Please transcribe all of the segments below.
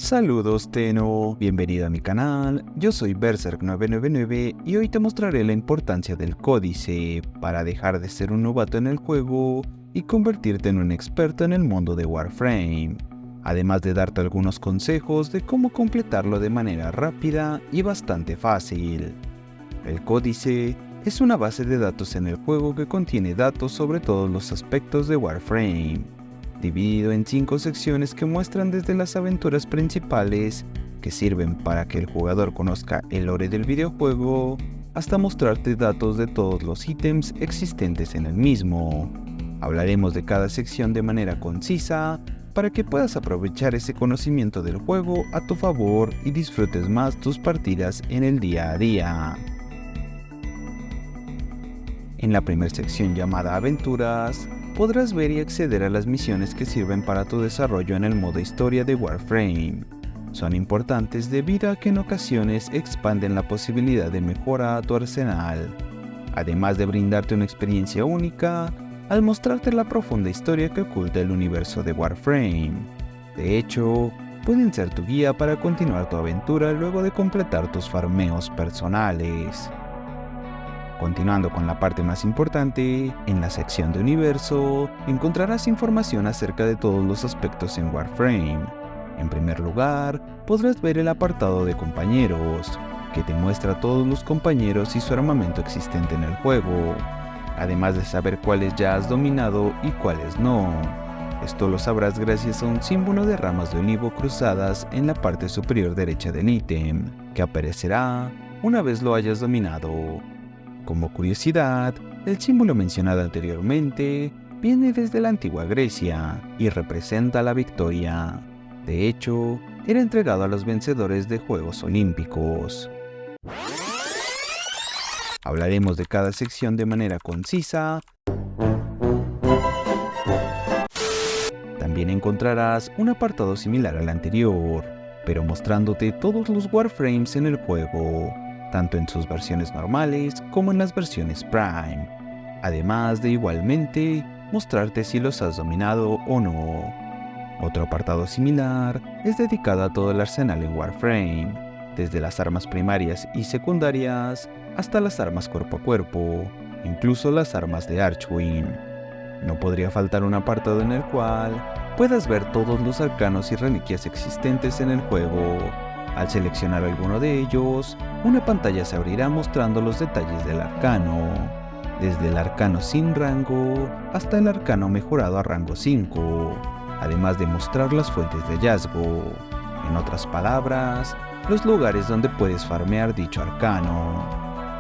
Saludos Teno, bienvenido a mi canal, yo soy Berserk999 y hoy te mostraré la importancia del códice para dejar de ser un novato en el juego y convertirte en un experto en el mundo de Warframe, además de darte algunos consejos de cómo completarlo de manera rápida y bastante fácil. El códice es una base de datos en el juego que contiene datos sobre todos los aspectos de Warframe, dividido en 5 secciones que muestran desde las aventuras principales, que sirven para que el jugador conozca el lore del videojuego, hasta mostrarte datos de todos los ítems existentes en el mismo. Hablaremos de cada sección de manera concisa, para que puedas aprovechar ese conocimiento del juego a tu favor y disfrutes más tus partidas en el día a día. En la primera sección llamada Aventuras, podrás ver y acceder a las misiones que sirven para tu desarrollo en el modo historia de Warframe. Son importantes debido a que en ocasiones expanden la posibilidad de mejora a tu arsenal, además de brindarte una experiencia única al mostrarte la profunda historia que oculta el universo de Warframe. De hecho, pueden ser tu guía para continuar tu aventura luego de completar tus farmeos personales. Continuando con la parte más importante, en la sección de universo, encontrarás información acerca de todos los aspectos en Warframe. En primer lugar, podrás ver el apartado de compañeros, que te muestra todos los compañeros y su armamento existente en el juego, además de saber cuáles ya has dominado y cuáles no. Esto lo sabrás gracias a un símbolo de ramas de olivo cruzadas en la parte superior derecha del ítem, que aparecerá una vez lo hayas dominado. Como curiosidad, el símbolo mencionado anteriormente viene desde la antigua Grecia y representa la victoria. De hecho, era entregado a los vencedores de Juegos Olímpicos. Hablaremos de cada sección de manera concisa. También encontrarás un apartado similar al anterior, pero mostrándote todos los Warframes en el juego, tanto en sus versiones normales como en las versiones Prime, además de igualmente mostrarte si los has dominado o no. Otro apartado similar es dedicado a todo el arsenal en Warframe, desde las armas primarias y secundarias hasta las armas cuerpo a cuerpo, incluso las armas de Archwing. No podría faltar un apartado en el cual puedas ver todos los arcanos y reliquias existentes en el juego. Al seleccionar alguno de ellos, una pantalla se abrirá mostrando los detalles del arcano, desde el arcano sin rango hasta el arcano mejorado a rango 5, además de mostrar las fuentes de hallazgo, en otras palabras, los lugares donde puedes farmear dicho arcano.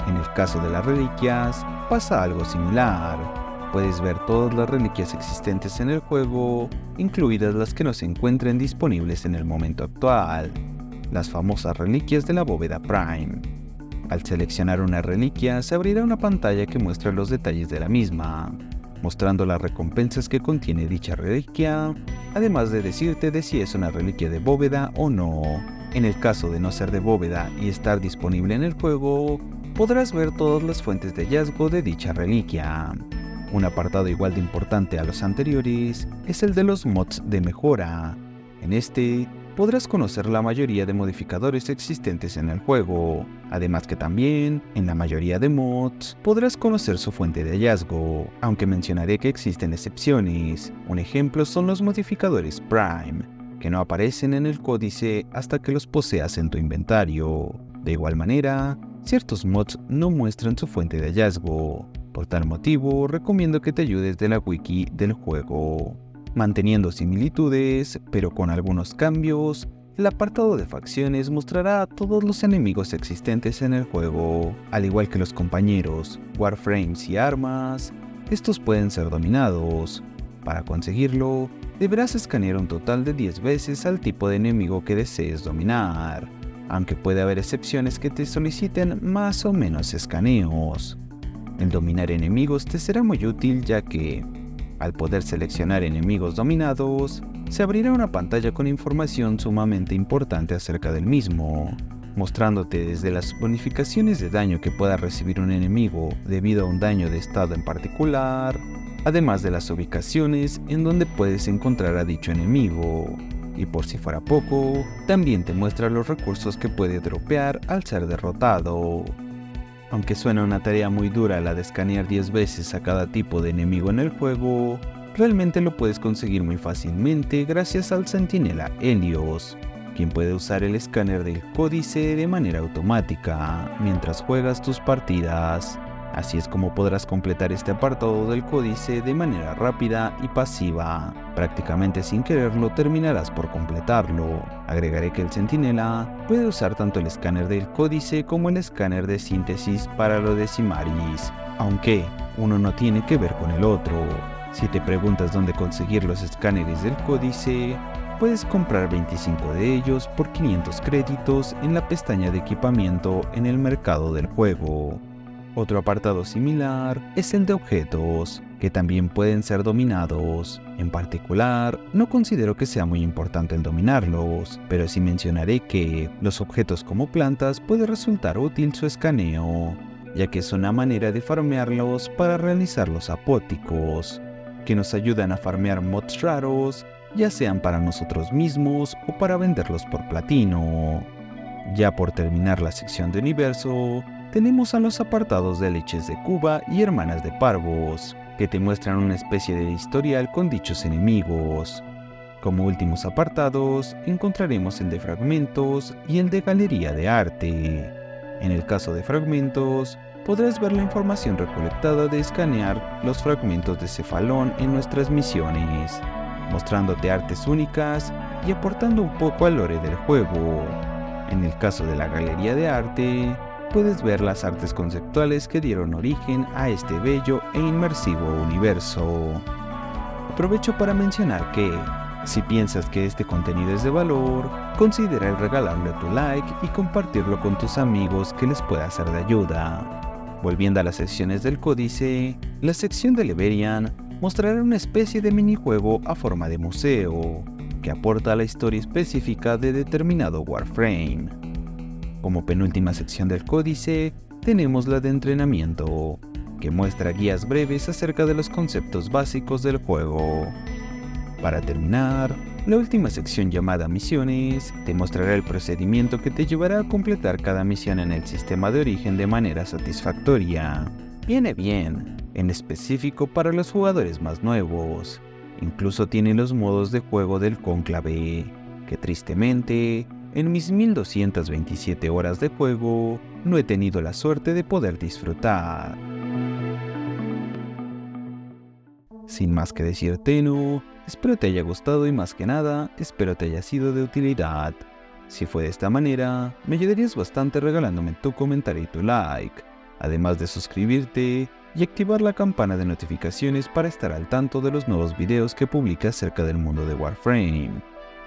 En el caso de las reliquias, pasa algo similar. Puedes ver todas las reliquias existentes en el juego, incluidas las que no se encuentren disponibles en el momento actual, las famosas reliquias de la bóveda Prime. Al seleccionar una reliquia, se abrirá una pantalla que muestra los detalles de la misma, mostrando las recompensas que contiene dicha reliquia, además de decirte de si es una reliquia de bóveda o no. En el caso de no ser de bóveda y estar disponible en el juego, podrás ver todas las fuentes de hallazgo de dicha reliquia. Un apartado igual de importante a los anteriores es el de los mods de mejora. En este, podrás conocer la mayoría de modificadores existentes en el juego, además que también, en la mayoría de mods, podrás conocer su fuente de hallazgo, aunque mencionaré que existen excepciones. Un ejemplo son los modificadores Prime, que no aparecen en el códice hasta que los poseas en tu inventario. De igual manera, ciertos mods no muestran su fuente de hallazgo. Por tal motivo, recomiendo que te ayudes de la wiki del juego. Manteniendo similitudes, pero con algunos cambios, el apartado de facciones mostrará a todos los enemigos existentes en el juego, al igual que los compañeros, Warframes y armas. Estos pueden ser dominados. Para conseguirlo, deberás escanear un total de 10 veces al tipo de enemigo que desees dominar, aunque puede haber excepciones que te soliciten más o menos escaneos. El dominar enemigos te será muy útil ya que, al poder seleccionar enemigos dominados, se abrirá una pantalla con información sumamente importante acerca del mismo, mostrándote desde las bonificaciones de daño que pueda recibir un enemigo debido a un daño de estado en particular, además de las ubicaciones en donde puedes encontrar a dicho enemigo, Y por si fuera poco, también te muestra los recursos que puede dropear al ser derrotado. Aunque suena una tarea muy dura la de escanear 10 veces a cada tipo de enemigo en el juego, realmente lo puedes conseguir muy fácilmente gracias al centinela Helios, quien puede usar el escáner del códice de manera automática mientras juegas tus partidas. Así es como podrás completar este apartado del códice de manera rápida y pasiva. Prácticamente sin quererlo terminarás por completarlo. Agregaré que el centinela puede usar tanto el escáner del códice como el escáner de síntesis para lo de Simaris, aunque uno no tiene que ver con el otro. Si te preguntas dónde conseguir los escáneres del códice, puedes comprar 25 de ellos por 500 créditos en la pestaña de equipamiento en el mercado del juego. Otro apartado similar es el de objetos, que también pueden ser dominados. En particular, no considero que sea muy importante el dominarlos, pero sí mencionaré que los objetos como plantas puede resultar útil su escaneo, ya que es una manera de farmearlos para realizar los apóticos, que nos ayudan a farmear mods raros, ya sean para nosotros mismos o para venderlos por platino. Ya por terminar la sección de universo, tenemos a los apartados de Leches de Cuba y Hermanas de Parvos, que te muestran una especie de historial con dichos enemigos. Como últimos apartados, encontraremos el de Fragmentos y el de Galería de Arte. En el caso de Fragmentos, podrás ver la información recolectada de escanear los fragmentos de Cefalón en nuestras misiones, mostrándote artes únicas y aportando un poco al lore del juego. En el caso de la Galería de Arte, puedes ver las artes conceptuales que dieron origen a este bello e inmersivo universo. Aprovecho para mencionar que, si piensas que este contenido es de valor, considera el regalarle tu like y compartirlo con tus amigos que les pueda ser de ayuda. Volviendo a las secciones del códice, la sección de Leverian mostrará una especie de minijuego a forma de museo, que aporta a la historia específica de determinado Warframe. Como penúltima sección del códice, tenemos la de entrenamiento, que muestra guías breves acerca de los conceptos básicos del juego. Para terminar, la última sección llamada Misiones te mostrará el procedimiento que te llevará a completar cada misión en el sistema de origen de manera satisfactoria. Viene bien, en específico para los jugadores más nuevos. Incluso tiene los modos de juego del cónclave, que tristemente, en mis 1227 horas de juego, no he tenido la suerte de poder disfrutar. Sin más que decir, Tenu, espero te haya gustado y más que nada, espero te haya sido de utilidad. Si fue de esta manera, me ayudarías bastante regalándome tu comentario y tu like, además de suscribirte y activar la campana de notificaciones para estar al tanto de los nuevos videos que publique acerca del mundo de Warframe.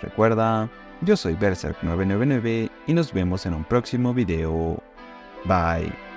Recuerda, yo soy Berserk999 y nos vemos en un próximo video. Bye.